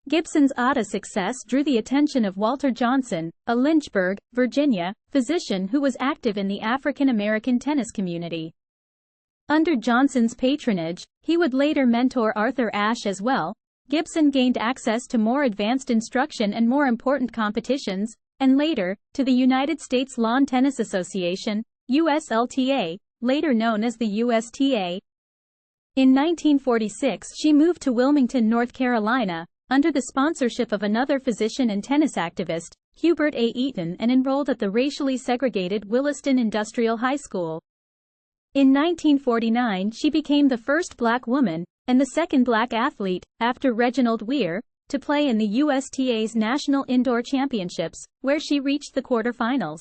Gibson's ATA success drew the attention of Walter Johnson, a Lynchburg, Virginia, physician who was active in the African American tennis community. Under Johnson's patronage, he would later mentor Arthur Ashe as well. Gibson gained access to more advanced instruction and more important competitions, and later, to the United States Lawn Tennis Association, USLTA, later known as the USTA. In 1946 she moved to Wilmington, North Carolina, under the sponsorship of another physician and tennis activist, Hubert A. Eaton, and enrolled at the racially segregated Williston Industrial High School. In 1949 she became the first black woman, and the second black athlete, after Reginald Weir, to play in the USTA's National Indoor Championships, where she reached the quarterfinals.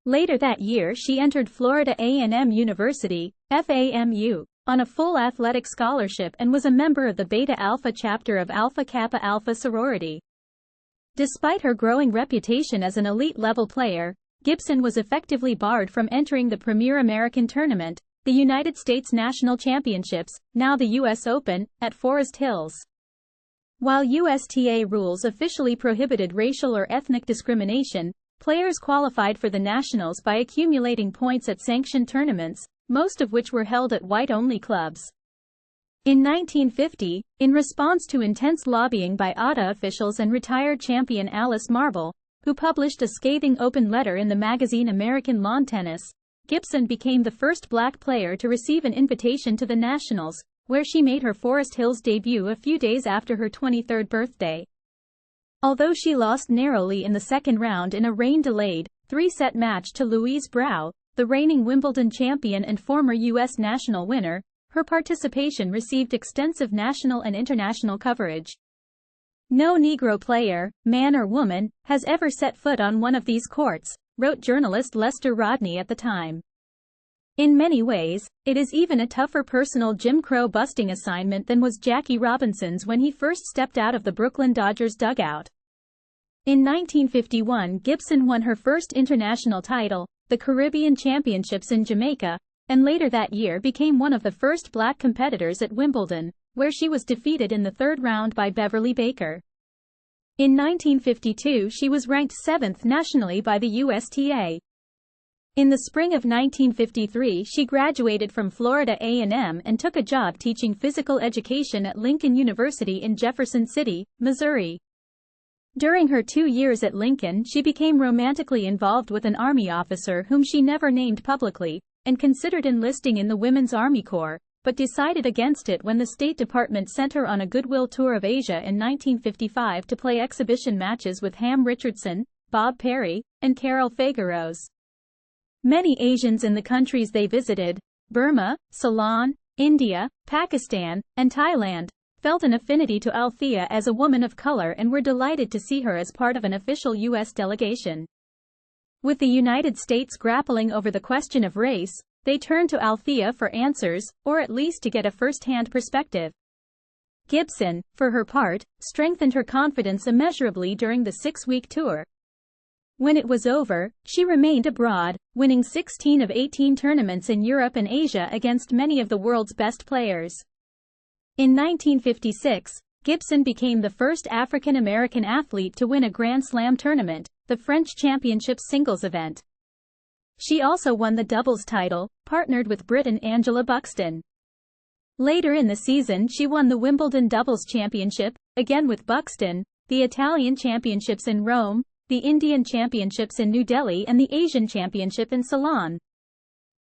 Later that year she entered Florida A&M University, FAMU, on a full athletic scholarship and was a member of the Beta Alpha chapter of Alpha Kappa Alpha sorority. Despite her growing reputation as an elite-level player, Gibson was effectively barred from entering the premier American tournament, the United States National Championships, now the U.S. Open, at Forest Hills. While USTA rules officially prohibited racial or ethnic discrimination, players qualified for the Nationals by accumulating points at sanctioned tournaments, most of which were held at white-only clubs. In 1950, in response to intense lobbying by ATA officials and retired champion Alice Marble, who published a scathing open letter in the magazine American Lawn Tennis, Gibson became the first black player to receive an invitation to the Nationals, where she made her Forest Hills debut a few days after her 23rd birthday. Although she lost narrowly in the second round in a rain-delayed, three-set match to Louise Brough, the reigning Wimbledon champion and former U.S. national winner, her participation received extensive national and international coverage. "No Negro player, man or woman, has ever set foot on one of these courts," wrote journalist Lester Rodney at the time. In many ways, it is even a tougher personal Jim Crow busting assignment than was Jackie Robinson's when he first stepped out of the Brooklyn Dodgers dugout. In 1951, Gibson won her first international title, the Caribbean Championships in Jamaica, and later that year became one of the first black competitors at Wimbledon, where she was defeated in the third round by Beverly Baker. In 1952 she was ranked 7th nationally by the USTA. In the spring of 1953 she graduated from Florida A&M and took a job teaching physical education at Lincoln University in Jefferson City, Missouri. During her 2 years at Lincoln she became romantically involved with an Army officer whom she never named publicly, and considered enlisting in the Women's Army Corps, but decided against it when the State Department sent her on a goodwill tour of Asia in 1955 to play exhibition matches with Ham Richardson, Bob Perry, and Carol Fagerose. Many Asians in the countries they visited, Burma, Ceylon, India, Pakistan, and Thailand, felt an affinity to Althea as a woman of color and were delighted to see her as part of an official U.S. delegation. With the United States grappling over the question of race, they turned to Althea for answers, or at least to get a first-hand perspective. Gibson, for her part, strengthened her confidence immeasurably during the 6-week tour. When it was over, she remained abroad, winning 16 of 18 tournaments in Europe and Asia against many of the world's best players. In 1956, Gibson became the first African-American athlete to win a Grand Slam tournament, the French Championship singles event. She also won the doubles title, partnered with Britain Angela Buxton. Later in the season she won the Wimbledon doubles championship, again with Buxton, the Italian championships in Rome, the Indian Championships in New Delhi and the Asian Championship in Ceylon.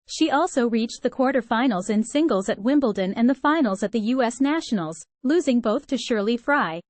She also reached the quarterfinals in singles at Wimbledon and the finals at the U.S. Nationals, losing both to Shirley Fry.